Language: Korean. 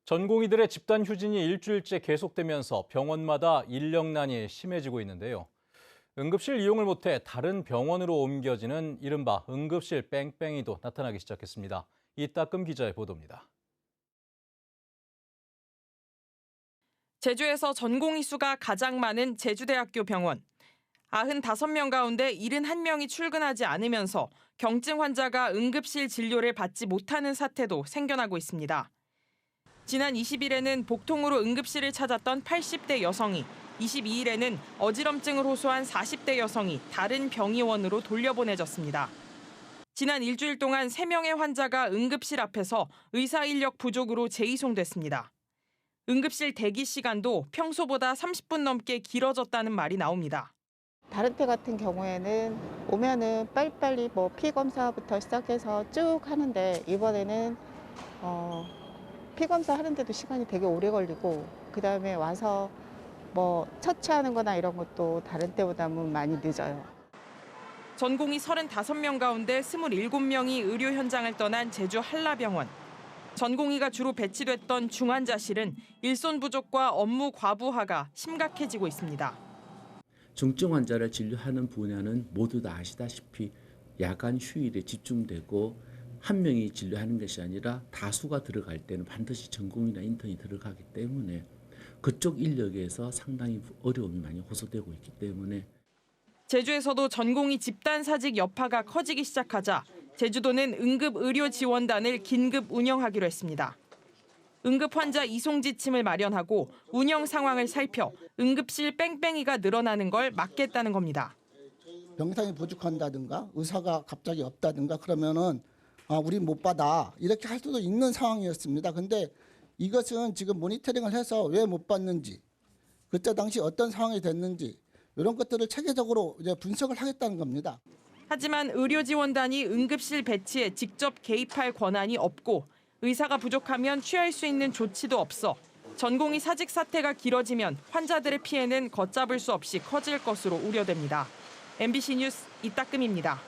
전공의들의 집단 휴진이 일주일째 계속되면서 병원마다 인력난이 심해지고 있는데요. 응급실 이용을 못해 다른 병원으로 옮겨지는 이른바 응급실 뺑뺑이도 나타나기 시작했습니다. 이따금 기자의 보도입니다. 제주에서 전공의 수가 가장 많은 제주대학교 병원. 95명 가운데 71명이 출근하지 않으면서 경증 환자가 응급실 진료를 받지 못하는 사태도 생겨나고 있습니다. 지난 20일에는 복통으로 응급실을 찾았던 80대 여성이, 22일에는 어지럼증을 호소한 40대 여성이 다른 병의원으로 돌려보내졌습니다. 지난 일주일 동안 3명의 환자가 응급실 앞에서 의사 인력 부족으로 재이송됐습니다. 응급실 대기 시간도 평소보다 30분 넘게 길어졌다는 말이 나옵니다. 다른 때 같은 경우에는 오면은 빨리빨리 피 검사부터 시작해서 쭉 하는데 이번에는 피 검사 하는데도 시간이 되게 오래 걸리고 그다음에 와서 처치하는 거나 이런 것도 다른 때보다는 많이 늦어요. 전공의 35명 가운데 27명이 의료 현장을 떠난 제주 한라병원. 전공의가 주로 배치됐던 중환자실은 일손 부족과 업무 과부하가 심각해지고 있습니다. 중증 환자를 진료하는 분야는 모두 다 아시다시피 야간 휴일에 집중되고 한 명이 진료하는 것이 아니라 다수가 들어갈 때는 반드시 전공의나 인턴이 들어가기 때문에 그쪽 인력에서 상당히 어려움이 많이 호소되고 있기 때문에 제주에서도 전공의 집단 사직 여파가 커지기 시작하자 제주도는 응급의료지원단을 긴급 운영하기로 했습니다. 응급 환자 이송 지침을 마련하고 운영 상황을 살펴 응급실 뺑뺑이가 늘어나는 걸 막겠다는 겁니다. 병상이 부족한다든가 의사가 갑자기 없다든가 그러면은 우리 못 받아 이렇게 할 수도 있는 상황이었습니다. 근데 이것은 지금 모니터링을 해서 왜 못 받는지 그때 당시 어떤 상황이 됐는지 이런 것들을 체계적으로 이제 분석을 하겠다는 겁니다. 하지만 의료지원단이 응급실 배치에 직접 개입할 권한이 없고 의사가 부족하면 취할 수 있는 조치도 없어 전공의 사직 사태가 길어지면 환자들의 피해는 걷잡을 수 없이 커질 것으로 우려됩니다. MBC 뉴스 이따금입니다.